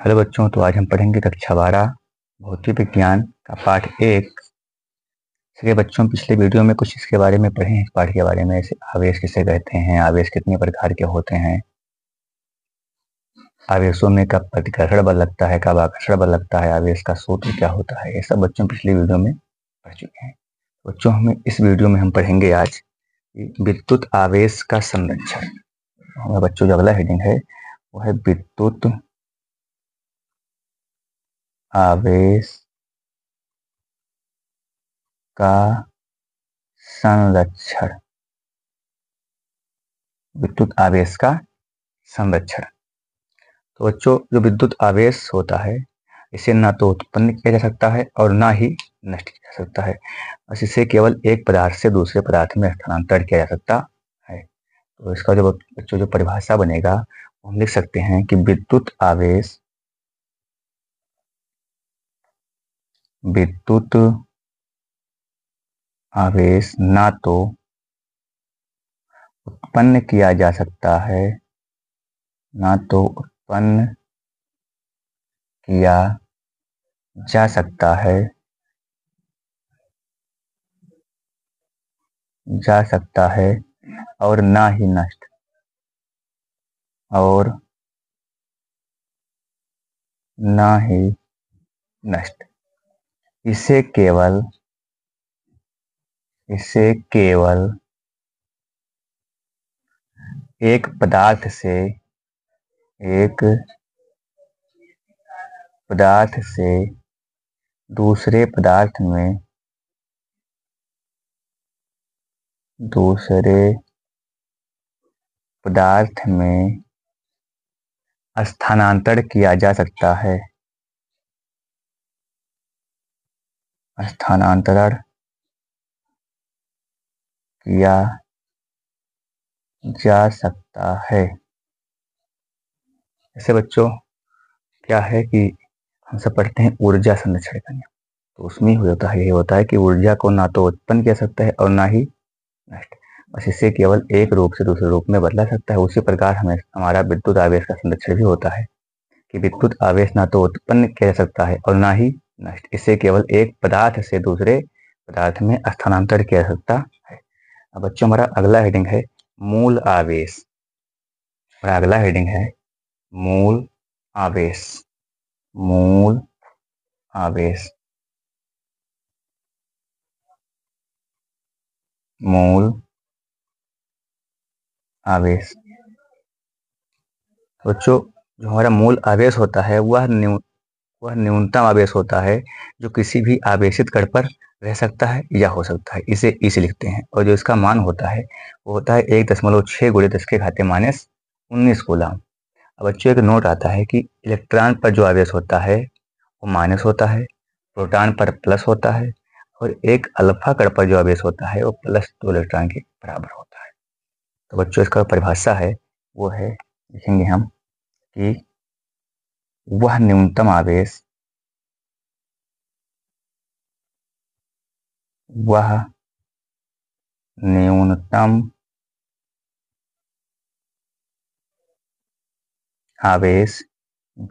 Hello बच्चों, तो आज हम पढ़ेंगे कक्षा 12 भौतिक विज्ञान का पाठ 1। इसके बच्चों पिछले वीडियो में कुछ इसके बारे में पढ़े हैं। इस पाठ के बारे में जैसे आवेश किसे कहते हैं, आवेश कितने प्रकार के होते हैं, आवेशों में कब प्रतिकर्षण बल लगता है, कब आकर्षण बल लगता है, आवेश का सूत्र क्या होता है, ये सब बच्चों पिछले वीडियो में पढ़ चुके हैं। बच्चों हमें इस वीडियो में हम पढ़ेंगे आज विद्युत आवेश का संरक्षण। हमारा बच्चों जो अगला हेडिंग है वो है विद्युत आवेश का संरक्षण। विद्युत आवेश का संरक्षण। तो बच्चों, जो विद्युत आवेश होता है इसे ना तो उत्पन्न किया जा सकता है और ना ही नष्ट किया जा सकता है। बस इसे केवल एक पदार्थ से दूसरे पदार्थ में स्थानांतरित किया जा सकता है। तो इसका जो बच्चों जो परिभाषा बनेगा वो हम लिख सकते हैं कि विद्युत आवेश ना तो उत्पन्न किया जा सकता है, ना तो उत्पन्न किया जा सकता है, और ना ही नष्ट इसे केवल एक पदार्थ से दूसरे पदार्थ में स्थानांतरण किया जा सकता है। ऐसे बच्चों क्या है कि हम सब पढ़ते हैं ऊर्जा संरक्षण करना, तो उसमें ये होता है कि ऊर्जा को ना तो उत्पन्न किया सकता है और ना ही नष्ट, बस इसे केवल एक रूप से दूसरे रूप में बदला सकता है। उसी प्रकार हमें हमारा विद्युत आवेश का संरक्षण भी होता है कि विद्युत आवेश ना तो उत्पन्न किया जा सकता है और ना ही नष्ट, इसे केवल एक पदार्थ से दूसरे पदार्थ में स्थानांतरित किया जा सकता है। अब बच्चों हमारा अगला हेडिंग है मूल आवेश। हमारा अगला हेडिंग है मूल आवेश। मूल आवेश। बच्चों, जो हमारा मूल आवेश होता है वह न्यूनतम आवेश होता है जो किसी भी आवेशित कण पर रह सकता है या हो सकता है। इसे ई से लिखते हैं और जो इसका मान होता है वो होता है 1.6 × 10⁻⁻19 कूलम। अब बच्चों एक नोट आता है कि इलेक्ट्रॉन पर जो आवेश होता है वो माइनस होता है, प्रोटॉन पर प्लस होता है और एक अल्फा कण पर जो आवेश होता है वो +2 इलेक्ट्रॉन के बराबर होता है। तो बच्चों इसका परिभाषा है वो है, लिखेंगे हम कि वह न्यूनतम आवेश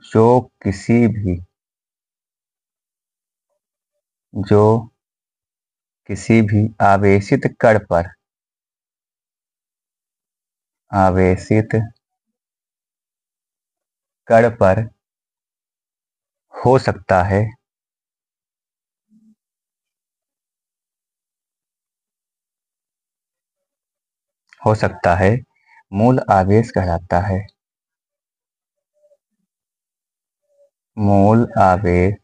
जो किसी भी आवेशित कण पर हो सकता है मूल आवेश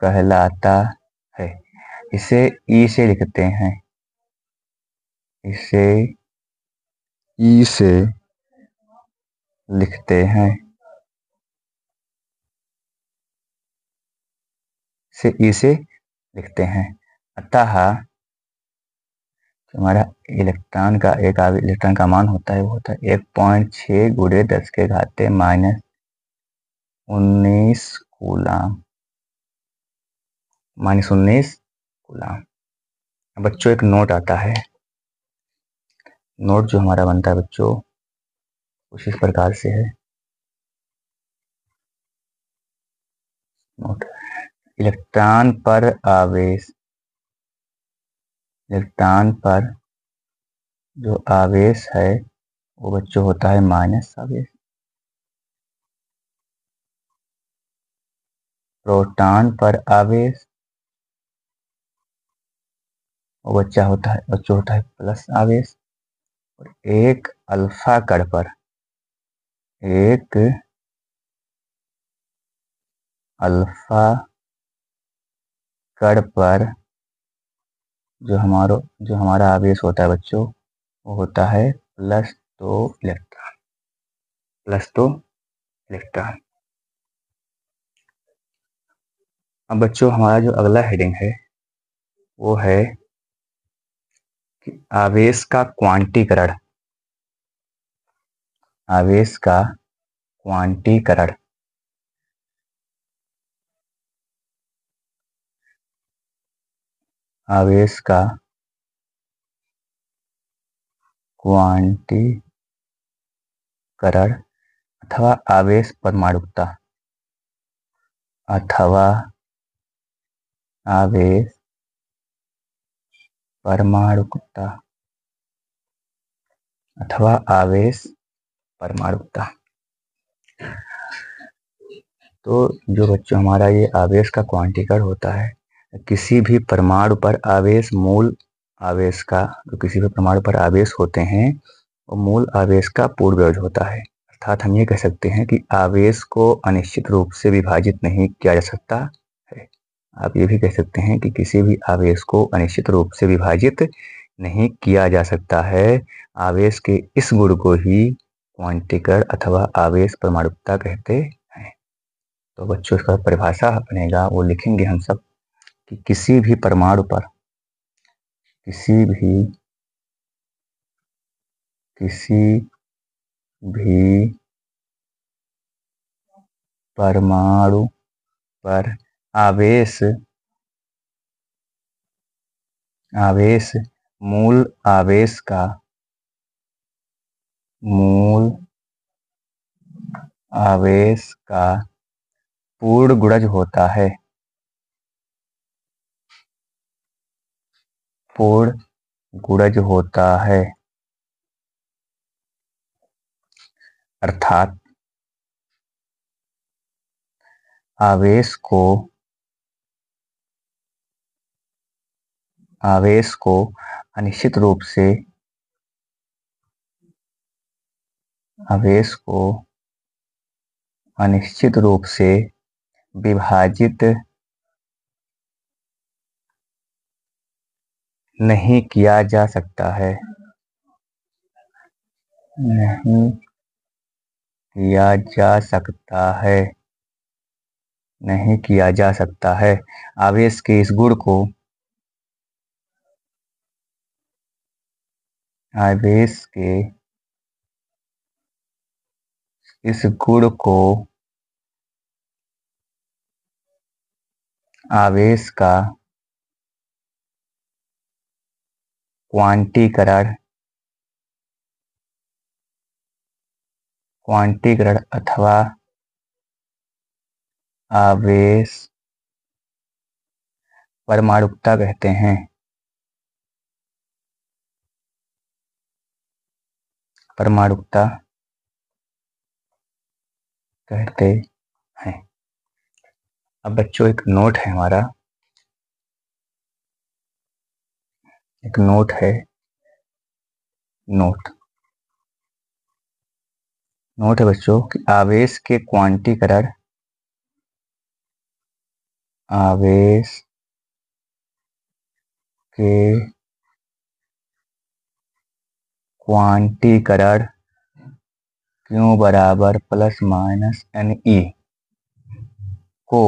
कहलाता है। इसे ई से लिखते हैं। इसे ई से लिखते हैं। अतः हमारा इलेक्ट्रॉन का मान होता है वो होता है 1.6 × 10⁻19 कूलम। बच्चों एक नोट आता है। नोट जो हमारा बनता है बच्चों कुछ इस प्रकार से है नोट, इलेक्ट्रॉन पर आवेश, इलेक्ट्रॉन पर जो आवेश है वो बच्चों होता है माइनस आवेश। प्रोटॉन पर आवेश वो बच्चों होता है प्लस आवेश। और एक अल्फा कण पर, एक अल्फा कण पर जो हमारा आवेश होता है बच्चों वो होता है +2 इलेक्ट्रॉन, +2 इलेक्ट्रॉन। अब बच्चों हमारा जो अगला हेडिंग है वो है कि आवेश का क्वांटीकरण, आवेश का क्वांटीकरण। आवेश का क्वांटीकरण अथवा आवेश परमाणुकता, अथवा आवेश परमाणुकता, अथवा आवेश परमाणुकता। तो जो बच्चों हमारा ये आवेश का क्वांटीकरण होता है, किसी भी परमाणु पर आवेश मूल आवेश का, जो किसी भी परमाणु पर आवेश होते हैं वो मूल आवेश का पूर्ण वियोज होता है। अर्थात हम ये कह सकते हैं कि आवेश को अनिश्चित रूप से विभाजित नहीं किया जा सकता है। आप ये भी कह सकते हैं कि किसी भी आवेश को अनिश्चित रूप से विभाजित नहीं किया जा सकता है। आवेश के इस गुण को ही क्वांटीकरण अथवा आवेश परमाणुकता कहते हैं। तो बच्चों इसका परिभाषा बनेगा वो लिखेंगे हम सब कि किसी भी परमाणु पर, किसी भी परमाणु पर आवेश मूल आवेश का पूर्ण गुणज होता है, पूर्ण गुणज होता है। अर्थात आवेश को अनिश्चित रूप से, आवेश को अनिश्चित रूप से विभाजित नहीं किया जा सकता है, नहीं किया जा सकता है, नहीं किया जा सकता है। आवेश के इस गुण को, आवेश के इस गुण को आवेश का क्वांटीकरण अथवा आवेश परमाणुकता कहते हैं, परमाणुकता कहते हैं। अब बच्चों एक नोट है हमारा, एक नोट है, नोट है बच्चों कि आवेश के क्वांटीकरण, आवेश के क्वांटीकरण Q बराबर ±NE को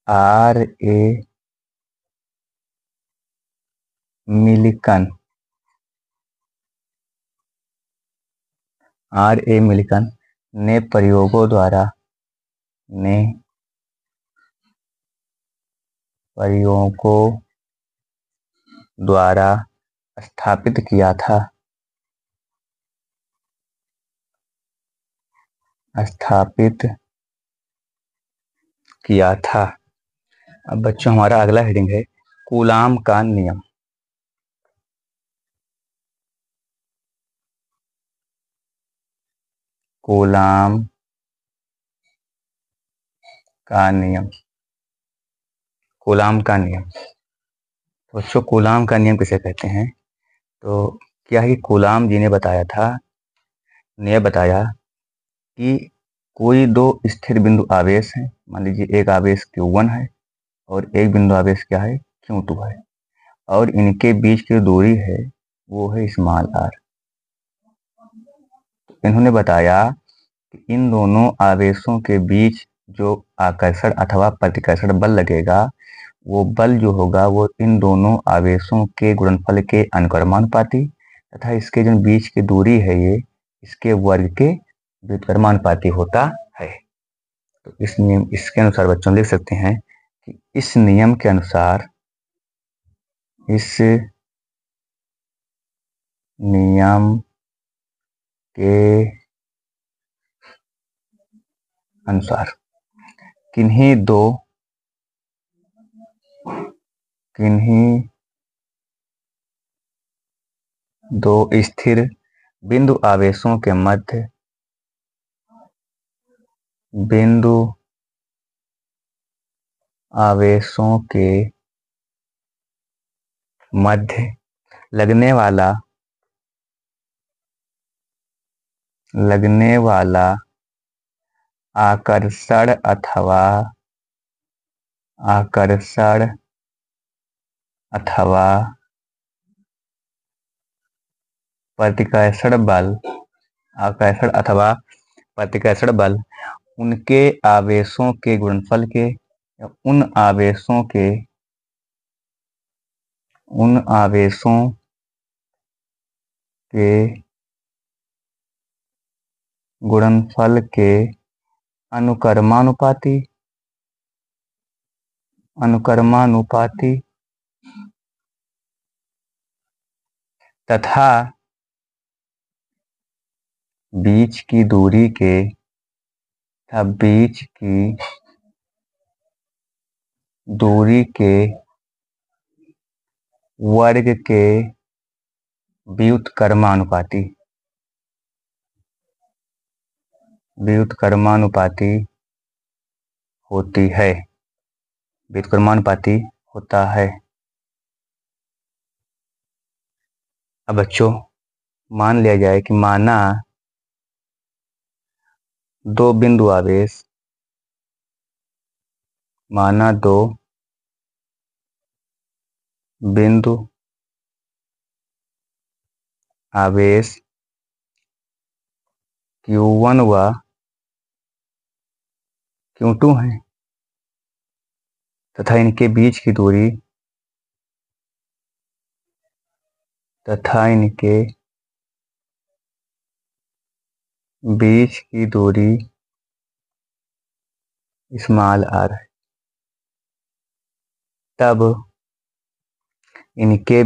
RA मिलिकन, ने प्रयोगों द्वारा स्थापित किया था, स्थापित किया था। अब बच्चों हमारा अगला हेडिंग है कूलाम का नियम। कूलाम का नियम। कूलाम का नियम। तो बच्चों कूलाम का नियम किसे कहते हैं? तो क्या है कि कूलाम जी ने बताया था, ने बताया कि कोई दो स्थिर बिंदु आवेश हैं। मान लीजिए एक आवेश Q1 है और एक बिंदु आवेश क्या है Q2 है, और इनके बीच की दूरी है वो है स्मॉल r। इन्होंने बताया कि इन दोनों आवेशों के बीच जो आकर्षण अथवा प्रतिकर्षण बल लगेगा, वो बल जो होगा वो इन दोनों आवेशों के गुणनफल के अनुक्रमानुपाती तथा इसके जो बीच की दूरी है ये इसके वर्ग के व्युत्क्रमानुपाती होता है। तो इस नियम इसके अनुसार बच्चों लिख सकते हैं कि इस नियम के अनुसार किन्हीं दो स्थिर बिंदु आवेशों के मध्य लगने वाला आकर्षण अथवा प्रतिकर्षण बल उनके आवेशों के गुणनफल के या उन आवेशों के गुणनफल के अनुक्रमानुपाती तथा बीच की दूरी के वर्ग के व्युत्क्रमानुपाती होता है। अब बच्चों मान लिया जाए कि माना दो बिंदु आवेश Q1 व Q2 हैं तथा इनके बीच की दूरी स्मॉल r है। तब इनके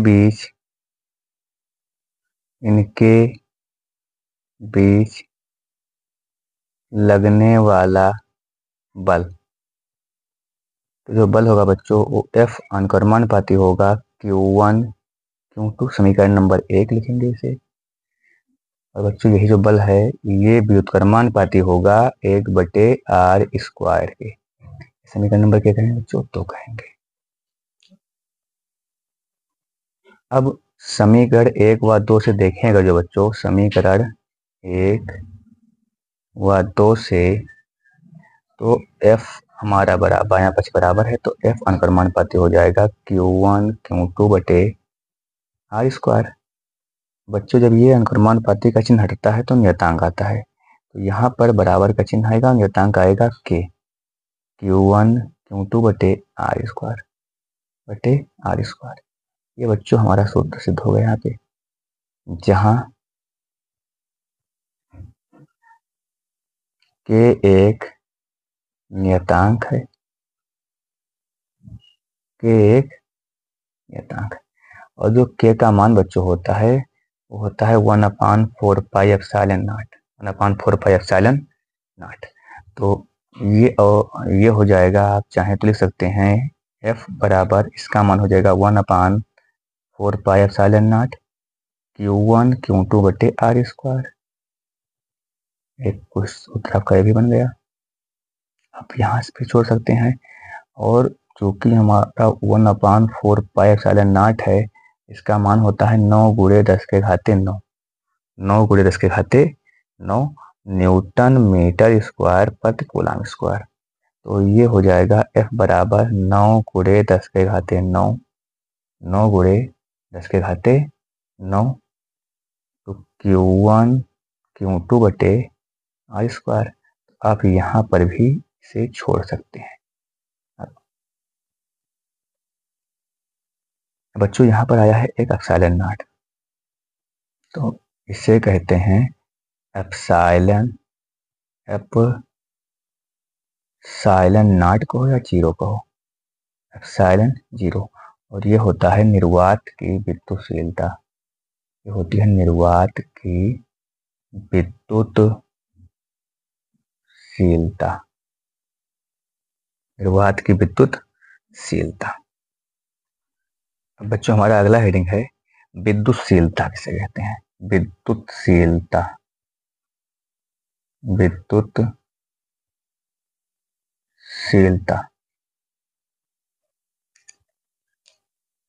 बीच लगने वाला बल, तो जो बल होगा बच्चों वो F अनुक्रमानुपाती होगा Q1 Q2, समीकरण नंबर 1 लिखेंगे इसे। और बच्चों यही जो बल है ये व्युत्क्रमानुपाती होगा 1/r² के। समीकरण नंबर क्या कहेंगे बच्चों? 2 कहेंगे। अब समीकरण 1 व 2 से देखेंगे जो बच्चों, समीकरण 1 व 2 से तो F हमारा बराबर बायां पक्ष बराबर है तो F अनुक्रमानुपाती हो जाएगा Q1 Q2/r²। बच्चों जब ये अनुक्रमानुपाती का चिन्ह हटता है तो नियतांक आता है, तो यहाँ पर बराबर का चिन्ह आएगा, नियतांक आएगा K, Q1 Q2/r²। ये बच्चों हमारा सूत्र सिद्ध हो गया यहाँ पे, जहाँ K एक नियतांक है, और जो K का मान बच्चों होता है वो होता है 1/4 पाई एप्सिलॉन नॉट। तो ये हो जाएगा, आप चाहें तो लिख सकते हैं F बराबर, इसका मान हो जाएगा 1/4 pi epsilon not Q1 Q2 बटे R स्क्वायर। एक कुछ सूत्र आपका ये भी बन गया, आप यहाँ से भी छोड़ सकते हैं। और चूंकि हमारा 1/4 पाई एप्सिलॉन नॉट है, इसका मान होता है 9 गुणे 10 के घाते 9, 9 गुणे 10 के घाते 9 न्यूटन मीटर स्क्वायर प्रति कूलम स्क्वायर। तो ये हो जाएगा F बराबर 9 गुणे 10 के घाते 9, 9 गुणे 10 के घाते 9, तो Q1 Q2 बटे R स्क्वायर। आप यहाँ पर भी इसे छोड़ सकते हैं। बच्चों यहाँ पर आया है एक एप्सिलॉन नॉट, तो इसे कहते हैं एप्सिलॉन नॉट कहो या जीरो कहो, एप्सिलॉन जीरो। और ये होता है निर्वात की विद्युतशीलता, ये होती है निर्वात की विद्युतशीलता, निर्वात की विद्युतशीलता। अब बच्चों हमारा अगला हेडिंग है विद्युतशीलता किसे कहते हैं, विद्युतशीलता, विद्युतशीलता।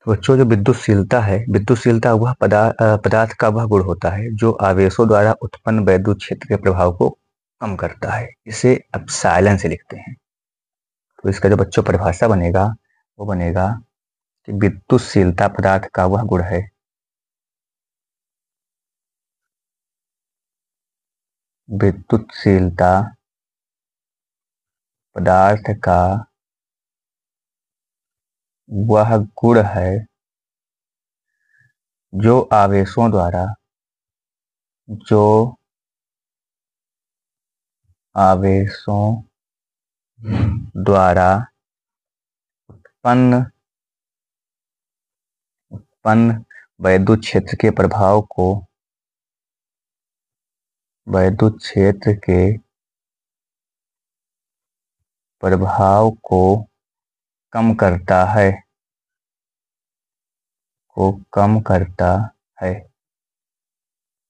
बच्चों जो विद्युतशीलता है, विद्युतशीलता वह पदार्थ का वह गुण होता है जो आवेशों द्वारा उत्पन्न वैद्युत क्षेत्र के प्रभाव को कम करता है। इसे एप्सिलॉन से लिखते हैं। तो इसका जो बच्चों परिभाषा बनेगा वो बनेगा कि विद्युतशीलता पदार्थ का वह गुण है, विद्युतशीलता पदार्थ का वह गुण है जो आवेशों द्वारा उत्पन्न वैद्युत क्षेत्र के प्रभाव को कम करता है,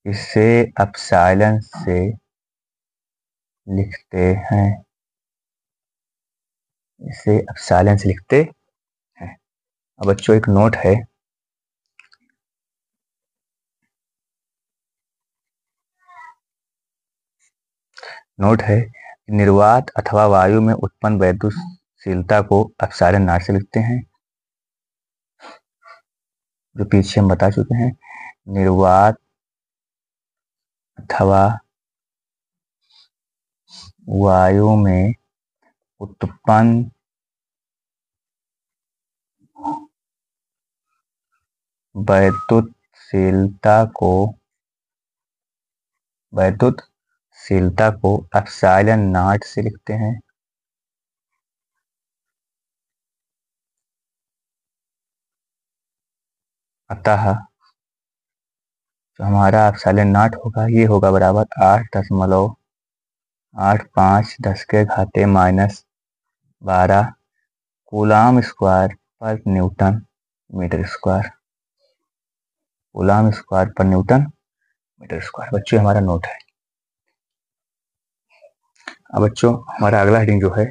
इसे एप्सिलॉन से लिखते हैं, अब बच्चों एक नोट है निर्वात अथवा वायु में उत्पन्न वैद्युतशीलता को एप्सिलॉन नॉट से लिखते हैं, जो पीछे हम बता चुके हैं। निर्वात अथवा वायु में उत्पन्न वैद्युतशीलता को एप्सिलॉन नॉट से लिखते हैं। अतः जो हमारा एप्सिलॉन नॉट होगा ये होगा बराबर 8.85 10 के घाते -12 coulomb square per newton metre square, coulomb square per newton metre square. बच्चों हमारा नोट है। अब बच्चों हमारा अगला हेडिंग जो है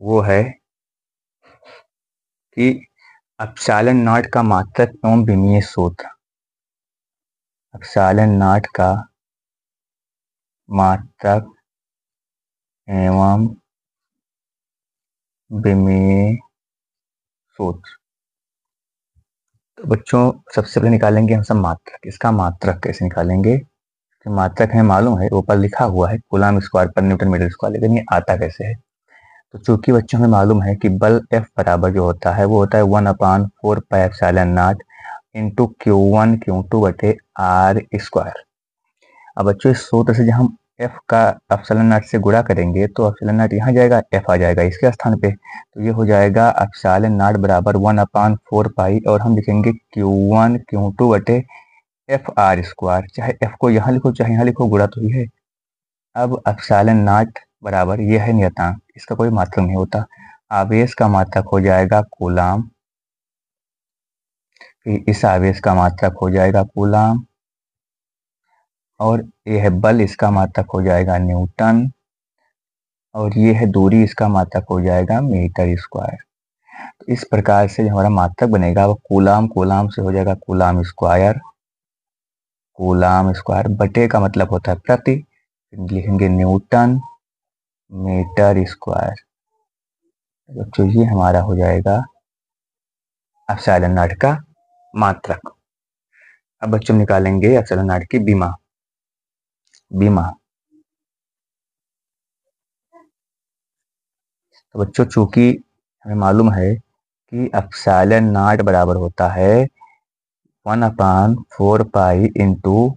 वो है कि एप्सिलॉन नॉट का मात्रक एवं विमीय सूत्र, एप्सिलॉन नॉट का मात्रक एवं विमीय सूत्र। तो बच्चों सबसे पहले निकालेंगे हम सब मात्रक। इसका मात्रक कैसे निकालेंगे, कि मात्रक है मालूम है, ऊपर लिखा हुआ है coulomb square per newton metre square, लेकिन ये आता कैसे है। तो चूंकि बच्चों हमें मालूम है कि बल F बराबर जो होता है वो होता है 1/4 pi epsilon not into Q1 Q2 बटे R स्क्वायर। अब बच्चों इस सूत्र से जब हम F का एप्सिलॉन नॉट से गुणा करेंगे तो एप्सिलॉन नॉट यहाँ जाएगा, F आ जाएगा इसके स्थान पे। तो ये हो जाएगा एप्सिलॉन नॉट बराबर 1/4 पाई और हम लिखेंगे Q1 Q2 बटे FR स्क्वायर। चाहे F को यहाँ लिखो चाहे यहाँ लिखो, गुणा तो ही है। अब एप्सिलॉन नॉट बराबर, ये है नियतांक, इसका कोई मात्रक नहीं होता। आवेश का मात्रक हो जाएगा कूलाम, फिर इस आवेश का मात्रक हो जाएगा कूलाम, और ये है बल, इसका मात्रक हो जाएगा न्यूटन, और ये है दूरी, इसका मात्रक हो जाएगा मीटर स्क्वायर। तो इस प्रकार से जो हमारा मात्रक बनेगा वो कूलाम, कूलाम से हो जाएगा कूलाम स्क्वायर, कूलाम स्क्वायर बटे का मतलब होता है प्रति, लिखेंगे न्यूटन मीटर स्क्वायर। बच्चों ये हमारा हो जाएगा एप्सिलॉन नॉट का मात्रक। अब बच्चों निकालेंगे एप्सिलॉन नॉट की बीमा। बीमा तो बच्चों चूंकि हमें मालूम है कि एप्सिलॉन नॉट बराबर होता है 1/4 पाई इंटू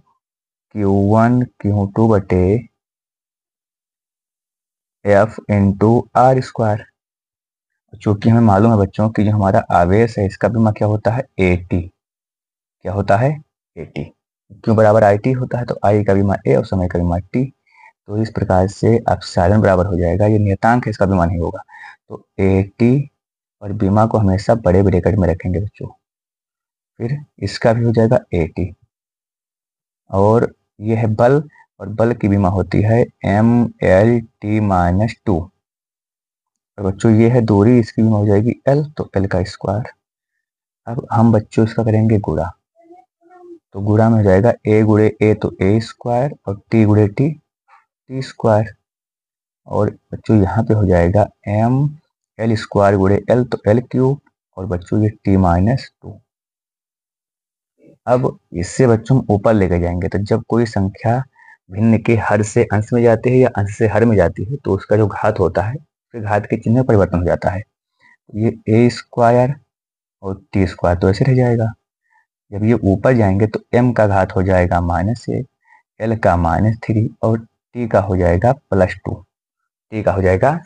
Q1 Q2 बटे F इंटू आर स्क्वायर। चूंकि हमें मालूम है बच्चों कि जो हमारा आवेश है इसका बीमा क्या होता है AT, क्या होता है AT। क्यों बराबर IT होता है, तो I का बीमा A और समय का बीमा T। तो इस प्रकार से एप्सिलॉन बराबर हो जाएगा, ये नियतांक है, इसका बीमा नहीं होगा, तो AT, और बीमा को हमेशा बड़े ब्रैकेट में रखेंगे बच्चों। फिर इसका भी हो जाएगा AT, और ये है बल, और बल की बीमा होती है MLT-2। और बच्चों ये है दूरी, इसकी बीमा हो जाएगी L, तो L का स्क्वायर। अब हम बच्चों इसका करेंगे गुणा, तो गुणा में हो जाएगा A गुणे A तो A स्क्वायर, और T गुणे T T स्क्वायर, और बच्चों यहाँ पे हो जाएगा ML स्क्वायर गुणे L तो L क्यूब, और बच्चों ये T-2। अब इससे बच्चों हम ऊपर लेके जाएंगे, तो जब कोई संख्या भिन्न के हर से अंश में जाती है या अंश से हर में जाती है तो उसका जो घात होता है फिर घात के चिन्ह में परिवर्तन हो जाता है। ये A स्क्वायर और T स्क्वायर तो ऐसे रह जाएगा। जब ये ऊपर जाएंगे तो M का घात हो जाएगा -1, L का -3, और T का हो जाएगा +2। T का हो जाएगा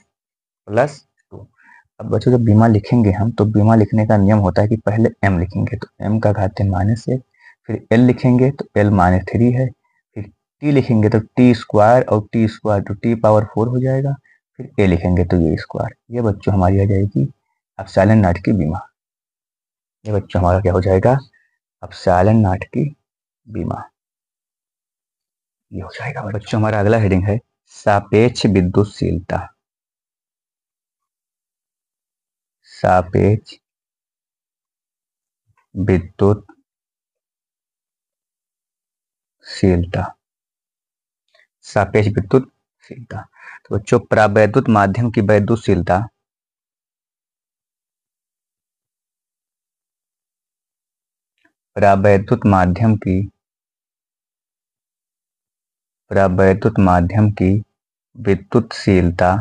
+2। अब बच्चों जब बीमा लिखेंगे हम, तो बीमा लिखने का नियम होता है कि पहले M लिखेंगे, तो M का घात है -1, फिर L लिखेंगे तो L -3 है, फिर T लिखेंगे तो T स्क्वायर, और T स्क्वायर तो T⁴ हो जाएगा, फिर A लिखेंगे तो ये स्क्वायर। ये बच्चों हमारी आ जाएगी एप्सिलॉन नॉट की बीमा। ये बच्चों हमारा क्या हो जाएगा एप्सिलॉन नॉट की बीमा, ये हो जाएगा। बच्चों हमारा अगला हेडिंग है सापेक्ष विद्युतशीलता। सापेक्ष विद्युतशीलता, सापेक्ष विद्युतशीलता। तो बच्चों परावैद्युत माध्यम की वैद्युतशीलता, परावैद्युत माध्यम की विद्युतशीलता,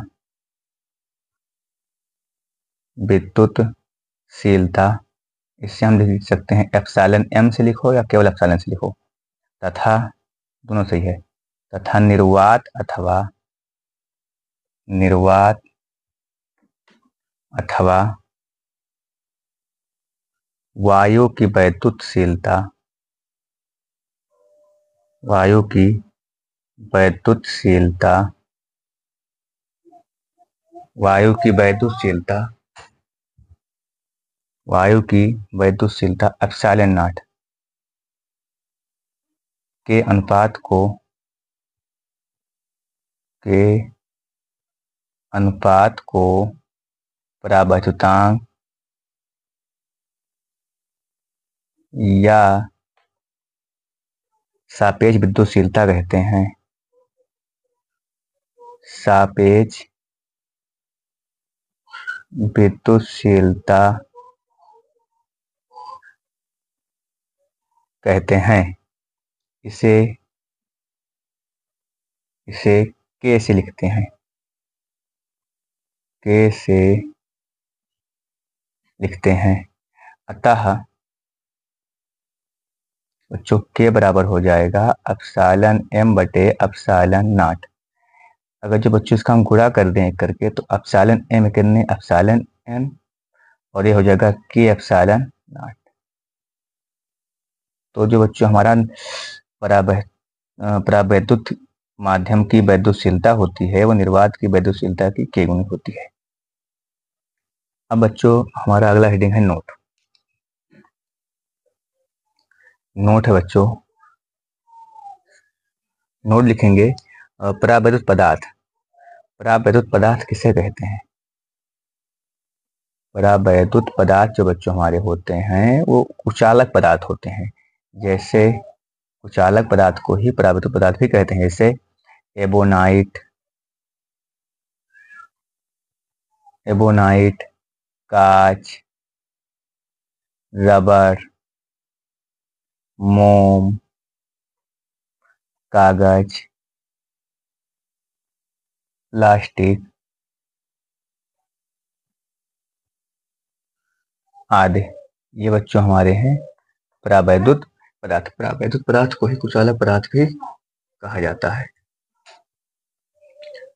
इससे हम लिख सकते हैं एप्सिलॉन M से लिखो या केवल एप्सिलॉन से लिखो, तथा दोनों सही है, तथा निर्वात अथवा वायु की वैद्युतशीलता, वायु की वैद्युतशीलता एप्सिलॉन नॉट के अनुपात को परावैद्युतांक या सापेक्ष विद्युतशीलता कहते हैं। सापेक्ष विद्युतशीलता कहते हैं। इसे K से लिखते हैं, अतः बच्चों K बराबर हो जाएगा एप्सिलॉन M बटे एप्सिलॉन नॉट। अगर जो बच्चों इसका हम गुणा कर दें करके, तो एप्सिलॉन M करने एप्सिलॉन N, और ये हो जाएगा K एप्सिलॉन नॉट। तो जो बच्चों हमारा परावैद्युत माध्यम की वैद्युतशीलता होती है वो निर्वात की वैद्युतशीलता की k गुनी होती है। अब बच्चों हमारा अगला हेडिंग है नोट। नोट है बच्चों, नोट लिखेंगे परावैद्युत पदार्थ। परावैद्युत पदार्थ किसे कहते हैं? परावैद्युत पदार्थ जो बच्चों हमारे होते हैं वो कुचालक पदार्थ होते हैं। जैसे कुचालक पदार्थ को ही परावैद्युत पदार्थ भी कहते हैं, जैसे एबोनाइट, कांच, रबर, मोम, कागज, प्लास्टिक आदि, ये बच्चों हमारे हैं परावैद्युत पदार्थ। परावैद्युत पदार्थ को ही कुचालक पदार्थ भी कहा जाता है।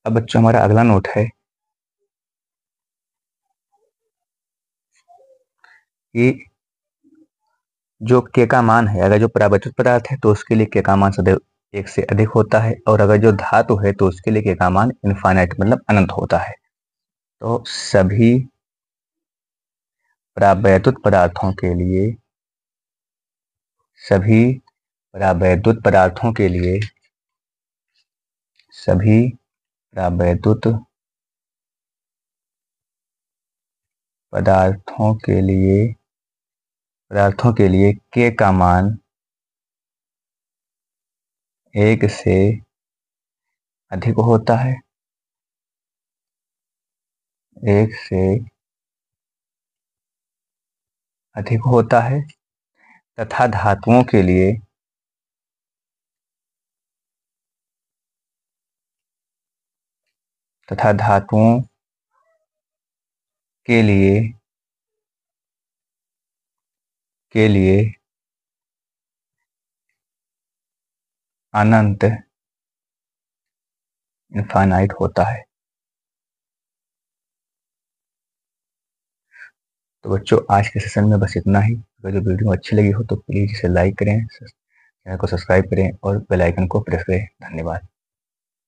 अब बच्चों हमारा अगला नोट है कि जो k का मान है, अगर जो परावैद्युत पदार्थ है तो उसके लिए k का मान सदैव 1 से अधिक होता है, और अगर जो धातु है तो उसके लिए k का मान इनफाइनाइट मतलब अनंत होता है। तो सभी परावैद्युत पदार्थों के लिए सभी परावैद्युत पदार्थों के लिए k का मान 1 से अधिक होता है, 1 से अधिक होता है, तथा धातुओं के लिए के लिए अनंत इनफाइनाइट होता है। तो बच्चों आज के सेशन में बस इतना ही। अगर जो वीडियो अच्छी लगी हो तो प्लीज़ इसे लाइक करें, चैनल को सब्सक्राइब करें और बेल आइकन को प्रेस करें। धन्यवाद।